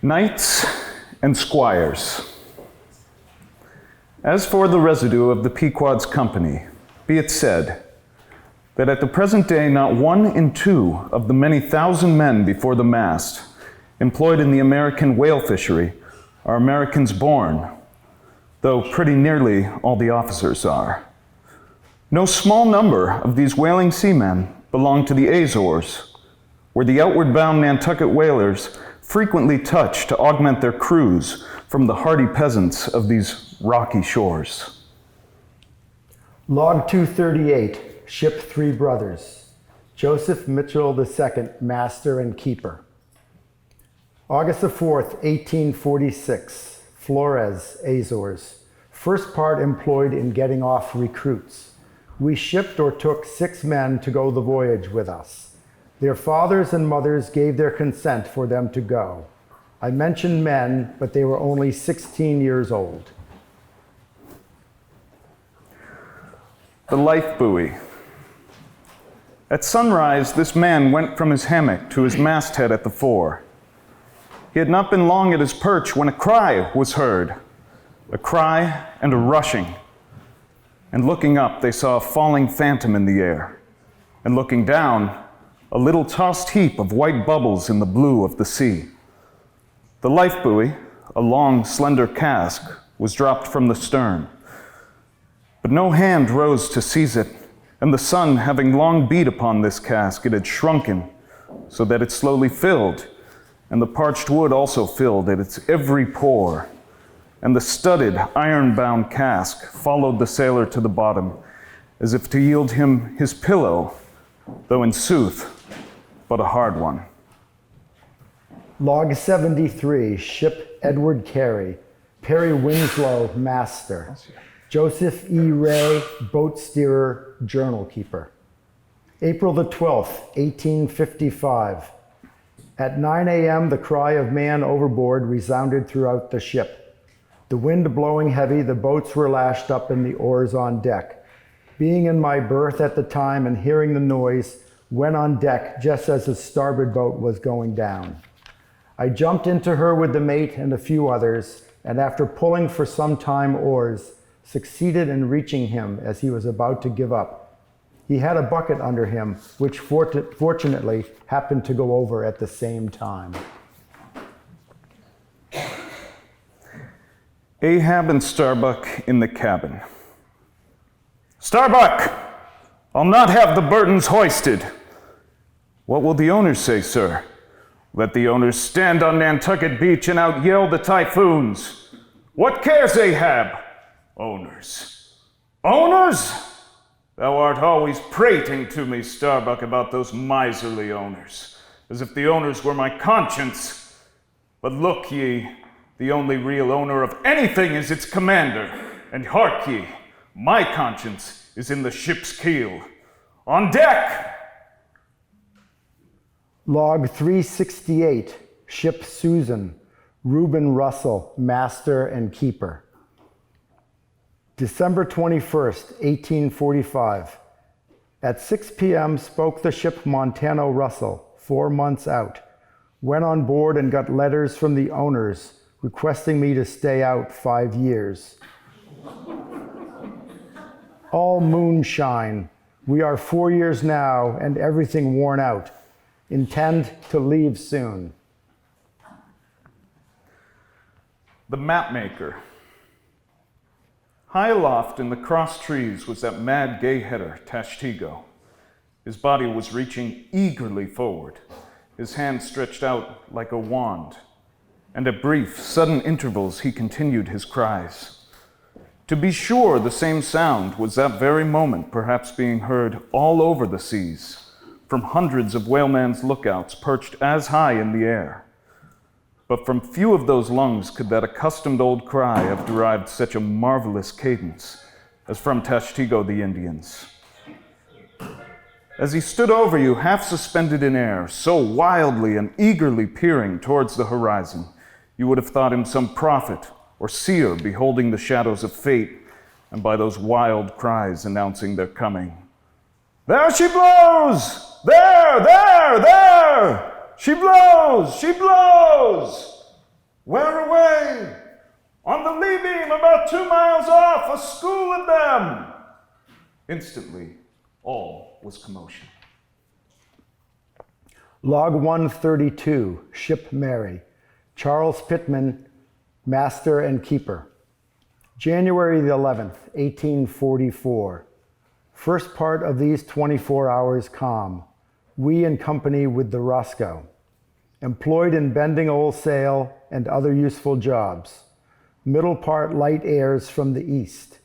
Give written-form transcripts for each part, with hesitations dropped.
Knights and squires. As for the residue of the Pequod's company, be it said that at the present day not 1 in 2 of the many thousand men before the mast employed in the American whale fishery are Americans born, though pretty nearly all the officers are. No small number of these whaling seamen belong to the Azores, where the outward-bound Nantucket whalers frequently touch to augment their crews from the hardy peasants of these rocky shores. Log 238, Ship Three Brothers. Joseph Mitchell II, Master and Keeper. August the 4th, 1846, Flores, Azores. First part employed in getting off recruits. We shipped or took 6 men to go the voyage with us. Their fathers and mothers gave their consent for them to go. I mentioned men, but they were only 16 years old. The life buoy. At sunrise, this man went from his hammock to his masthead at the fore. He had not been long at his perch when a cry was heard, a cry and a rushing. And looking up, they saw a falling phantom in the air. And looking down, a little tossed heap of white bubbles in the blue of the sea. The life buoy, a long, slender cask, was dropped from the stern. But no hand rose to seize it, and the sun, having long beat upon this cask, it had shrunken, so that it slowly filled, and the parched wood also filled at its every pore. And the studded, iron-bound cask followed the sailor to the bottom, as if to yield him his pillow, though in sooth, but a hard one. Log 73, Ship Edward Carey, Perry Winslow, Master. Joseph E. Ray, Boat Steerer, Journal Keeper. April the 12th, 1855. At 9 a.m., the cry of man overboard resounded throughout the ship. The wind blowing heavy, the boats were lashed up and the oars on deck. Being in my berth at the time and hearing the noise, went on deck just as the starboard boat was going down. I jumped into her with the mate and a few others, and after pulling for some time oars, succeeded in reaching him as he was about to give up. He had a bucket under him, which fortunately happened to go over at the same time. Ahab and Starbuck in the cabin. Starbuck! I'll not have the burdens hoisted. What will the owners say, sir? Let the owners stand on Nantucket beach and out-yell the typhoons. What cares Ahab? Owners. Owners? Thou art always prating to me, Starbuck, about those miserly owners, as if the owners were my conscience. But look ye, the only real owner of anything is its commander, and hark ye, my conscience is in the ship's keel. On deck! Log 368, Ship Susan, Reuben Russell, Master and Keeper. December 21st, 1845. At 6 p.m. spoke the ship Montano Russell, 4 months out. Went on board and got letters from the owners requesting me to stay out 5 years. All moonshine. We are 4 years now and everything worn out. Intend to leave soon. The mapmaker. High aloft in the cross trees was that mad gay-header, Tashtego. His body was reaching eagerly forward, his hand stretched out like a wand, and at brief, sudden intervals he continued his cries. To be sure, the same sound was that very moment perhaps being heard all over the seas, from hundreds of whaleman's lookouts perched as high in the air. But from few of those lungs could that accustomed old cry have derived such a marvelous cadence as from Tashtego the Indians. As he stood over you, half suspended in air, so wildly and eagerly peering towards the horizon, you would have thought him some prophet or seer beholding the shadows of fate, and by those wild cries announcing their coming. There she blows! There! She blows! She blows! Where away? On the lee beam, about 2 miles off, a school of them. Instantly, all was commotion. Log 132, Ship Mary, Charles Pittman, Master and Keeper. January the 11th, 1844. First part of these 24 hours calm. We in company with the Roscoe. Employed in bending old sail and other useful jobs. Middle part light airs from the east.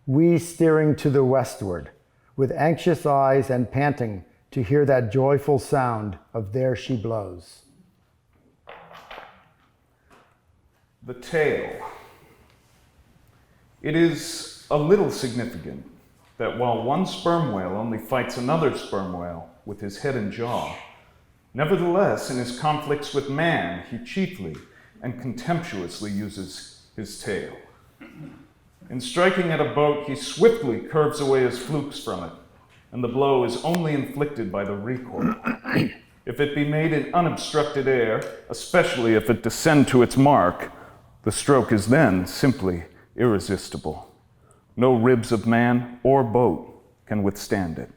We steering to the westward, with anxious eyes and panting to hear that joyful sound of There She Blows. The tale. It is a little significant that while one sperm whale only fights another sperm whale with his head and jaw, nevertheless, in his conflicts with man, he chiefly and contemptuously uses his tail. In striking at a boat, he swiftly curves away his flukes from it, and the blow is only inflicted by the recoil. If it be made in unobstructed air, especially if it descend to its mark, the stroke is then simply irresistible. No ribs of man or boat can withstand it.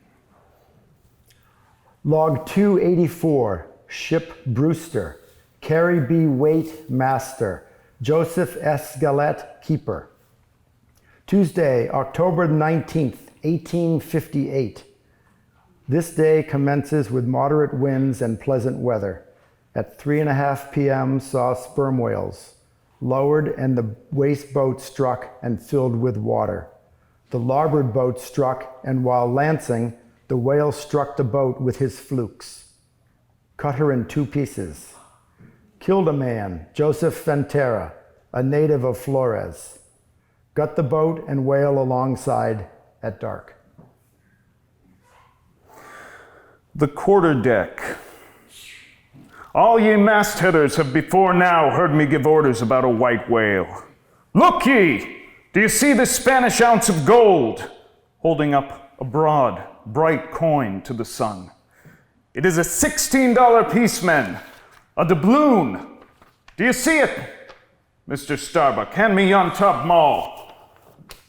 Log 284, Ship Brewster, Carrie B. Waite, Master, Joseph S. Gallette, Keeper. Tuesday, October 19th, 1858. This day commences with moderate winds and pleasant weather. At 3:30 p.m. saw sperm whales. Lowered and the waist boat struck and filled with water. The larboard boat struck, and while lancing, the whale struck the boat with his flukes. Cut her in 2 pieces. Killed a man, Joseph Ventera, a native of Flores. Got the boat and whale alongside at dark. The quarterdeck. All ye mastheaders have before now heard me give orders about a white whale. Look ye! Do you see this Spanish ounce of gold? Holding up a broad, bright coin to the sun. It is a $16 piece, men. A doubloon. Do you see it? Mr. Starbuck, hand me yon top maul.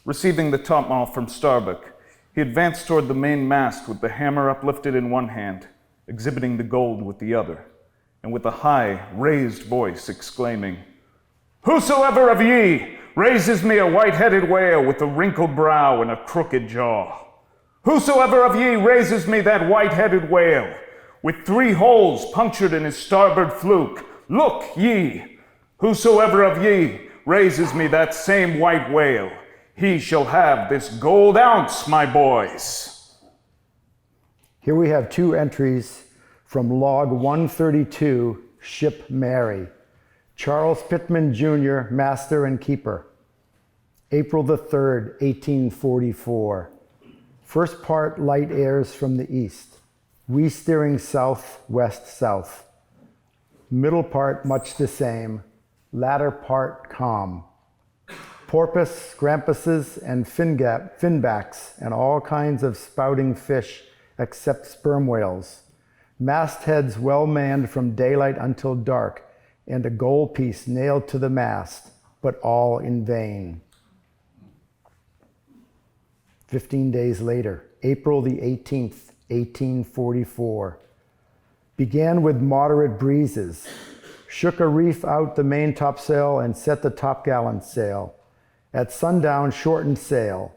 Receiving the top maul from Starbuck, he advanced toward the main mast with the hammer uplifted in one hand, exhibiting the gold with the other, and with a high, raised voice exclaiming, "Whosoever of ye raises me a white-headed whale with a wrinkled brow and a crooked jaw, whosoever of ye raises me that white-headed whale with 3 holes punctured in his starboard fluke, look ye, whosoever of ye raises me that same white whale, he shall have this gold ounce, my boys." Here we have 2 entries from Log 132, Ship Mary, Charles Pittman Jr., Master and Keeper. April the 3rd, 1844. First part, light airs from the east. We steering south, west, south. Middle part, much the same. Latter part, calm. Porpoise, grampuses, and finbacks, and all kinds of spouting fish except sperm whales. Mastheads well manned from daylight until dark, and a gold piece nailed to the mast, but all in vain. 15 days later, April the 18th, 1844. Began with moderate breezes. Shook a reef out the main topsail and set the topgallant sail. At sundown, shortened sail.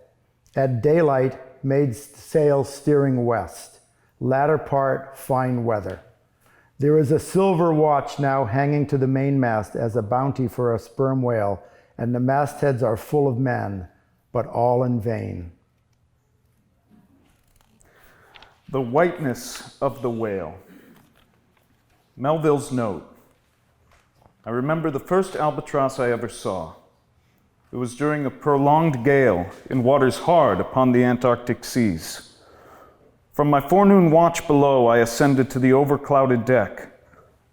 At daylight, made sail steering west. Latter part, fine weather. There is a silver watch now hanging to the mainmast as a bounty for a sperm whale, and the mastheads are full of men, but all in vain. The whiteness of the whale. Melville's note. I remember the first albatross I ever saw. It was during a prolonged gale in waters hard upon the Antarctic seas. From my forenoon watch below, I ascended to the overclouded deck,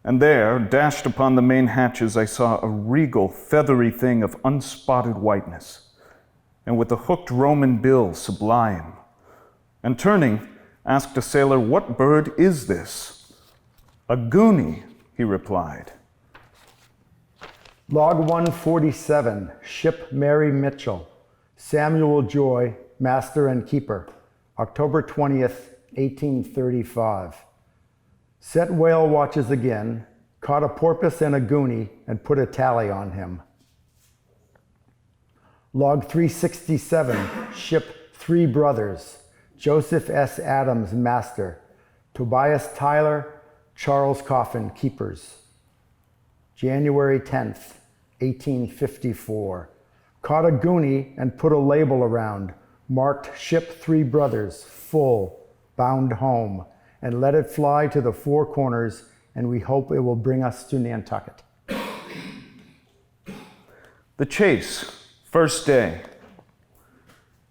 and there, dashed upon the main hatches, I saw a regal, feathery thing of unspotted whiteness, and with a hooked Roman bill sublime. And turning, asked a sailor, "What bird is this?" "A goonie," he replied. Log 147, Ship Mary Mitchell, Samuel Joy, Master and Keeper, October 20th, 1835. Set whale watches again, caught a porpoise and a goonie, and put a tally on him. Log 367, Ship Three Brothers, Joseph S. Adams, Master, Tobias Tyler, Charles Coffin, Keepers. January 10th, 1854. Caught a goonie and put a label around, marked Ship Three Brothers, full, bound home, and let it fly to the four corners, and we hope it will bring us to Nantucket. The chase, first day.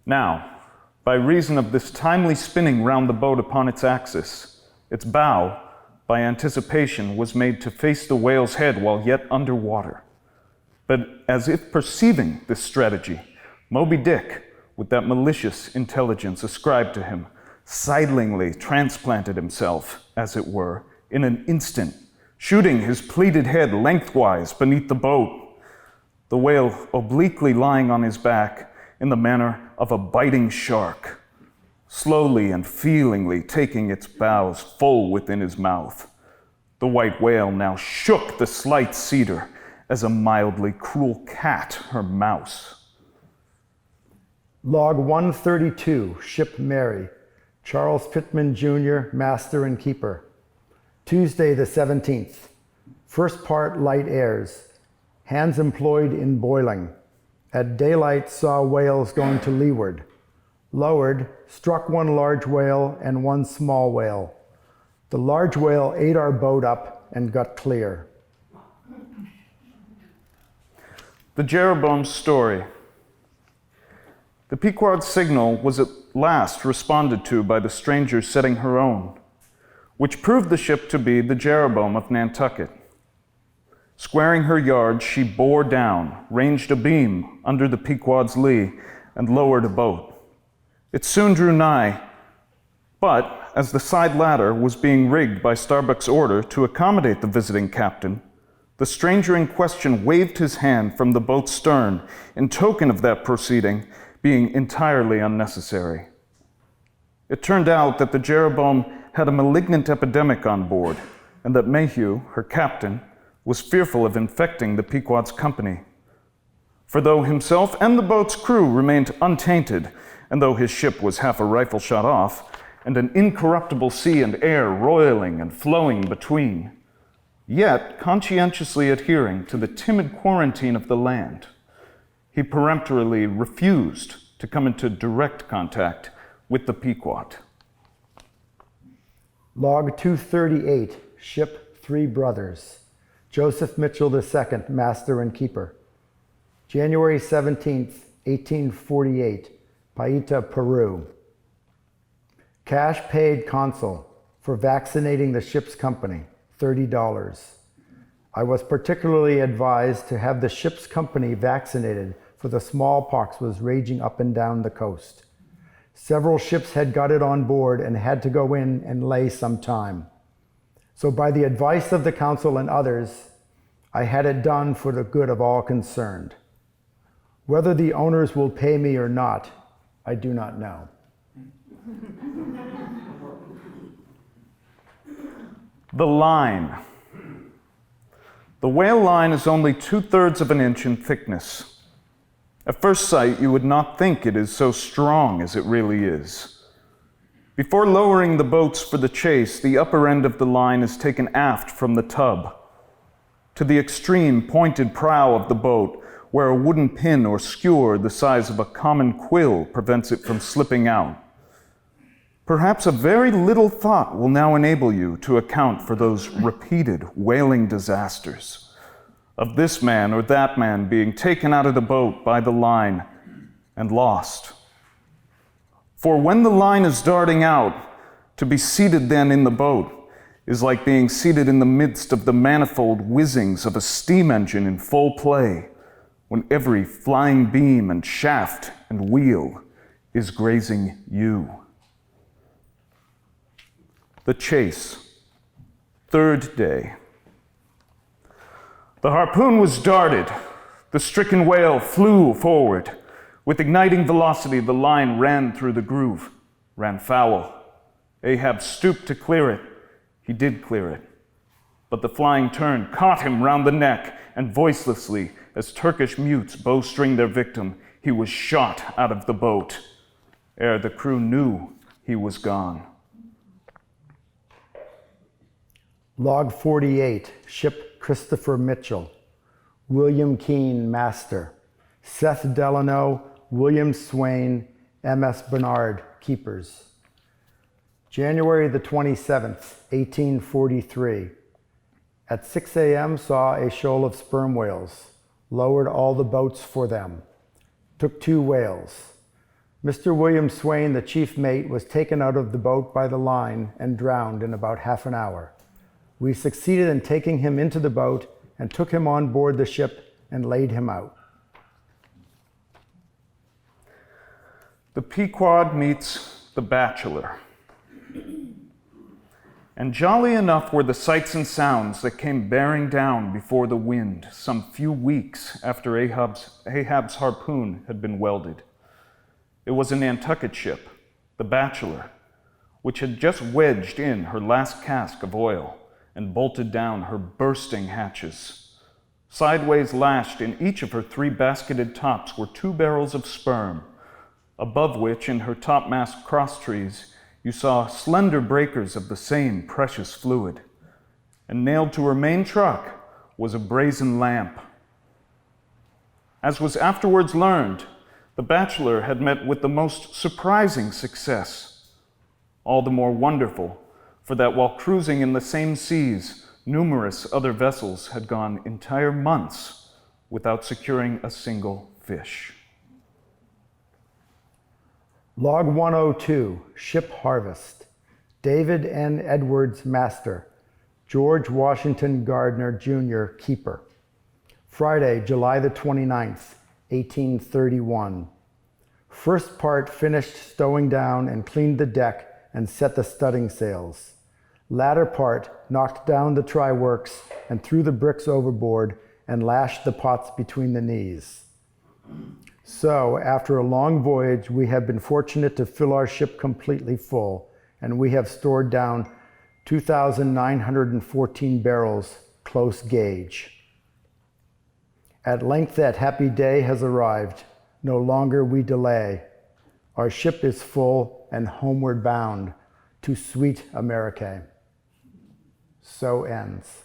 Now, by reason of this timely spinning round the boat upon its axis, its bow, by anticipation, was made to face the whale's head while yet under water. But as if perceiving this strategy, Moby-Dick, with that malicious intelligence ascribed to him, sidlingly transplanted himself, as it were, in an instant, shooting his pleated head lengthwise beneath the boat, the whale obliquely lying on his back in the manner of a biting shark, slowly and feelingly taking its bows full within his mouth. The white whale now shook the slight cedar as a mildly cruel cat her mouse. Log 132, Ship Mary, Charles Pittman Jr., Master and Keeper. Tuesday the 17th. First part light airs. Hands employed in boiling. At daylight saw whales going to leeward. Lowered, struck one large whale and one small whale. The large whale ate our boat up and got clear. The Jeroboam's story. The Pequod signal was at last responded to by the stranger setting her own, which proved the ship to be the Jeroboam of Nantucket. Squaring her yards, she bore down, ranged abeam under the Pequod's lee, and lowered a boat. It soon drew nigh, but as the side ladder was being rigged by Starbuck's order to accommodate the visiting captain, the stranger in question waved his hand from the boat's stern in token of that proceeding being entirely unnecessary. It turned out that the Jeroboam had a malignant epidemic on board, and that Mayhew, her captain, was fearful of infecting the Pequod's company. For though himself and the boat's crew remained untainted, and though his ship was half a rifle shot off, and an incorruptible sea and air roiling and flowing between, yet conscientiously adhering to the timid quarantine of the land, he peremptorily refused to come into direct contact with the Pequod. Log 238, Ship Three Brothers, Joseph Mitchell II, Master and Keeper. January 17th, 1848, Paita, Peru. Cash paid consul for vaccinating the ship's company, $30. I was particularly advised to have the ship's company vaccinated, for the smallpox was raging up and down the coast. Several ships had got it on board and had to go in and lay some time. So by the advice of the council and others, I had it done for the good of all concerned. Whether the owners will pay me or not, I do not know. The line. The whale line is only 2/3 of an inch in thickness. At first sight, you would not think it is so strong as it really is. Before lowering the boats for the chase, the upper end of the line is taken aft from the tub to the extreme pointed prow of the boat, where a wooden pin or skewer the size of a common quill prevents it from slipping out. Perhaps a very little thought will now enable you to account for those repeated whaling disasters of this man or that man being taken out of the boat by the line and lost. For when the line is darting out, to be seated then in the boat is like being seated in the midst of the manifold whizzings of a steam engine in full play, when every flying beam and shaft and wheel is grazing you. The chase, third day. The harpoon was darted. The stricken whale flew forward. With igniting velocity, the line ran through the groove, ran foul. Ahab stooped to clear it. He did clear it. But the flying turn caught him round the neck, and voicelessly, as Turkish mutes bowstring their victim, he was shot out of the boat. Ere the crew knew, he was gone. Log 48, ship Christopher Mitchell. William Keene, master. Seth Delano, William Swain, M.S. Bernard, keepers. January the 27th, 1843. At 6 a.m. saw a shoal of sperm whales. Lowered all the boats for them. Took 2 whales. Mr. William Swain, the chief mate, was taken out of the boat by the line and drowned in about half an hour. We succeeded in taking him into the boat and took him on board the ship and laid him out. The Pequod meets the Bachelor. And jolly enough were the sights and sounds that came bearing down before the wind some few weeks after Ahab's harpoon had been welded. It was a Nantucket ship, the Bachelor, which had just wedged in her last cask of oil and bolted down her bursting hatches. Sideways lashed in each of her 3 basketed tops were 2 barrels of sperm, above which, in her topmast crosstrees, you saw slender breakers of the same precious fluid, and nailed to her main truck was a brazen lamp. As was afterwards learned, the Bachelor had met with the most surprising success, all the more wonderful, for that while cruising in the same seas, numerous other vessels had gone entire months without securing a single fish. Log 102, ship Harvest. David N. Edwards, master. George Washington Gardner, Jr., keeper. Friday, July the 29th, 1831. First part finished stowing down and cleaned the deck and set the studding sails. Latter part knocked down the try-works and threw the bricks overboard and lashed the pots between the knees. So, after a long voyage, we have been fortunate to fill our ship completely full, and we have stored down 2,914 barrels, close gauge. At length that happy day has arrived. No longer we delay. Our ship is full and homeward bound to sweet America. So ends.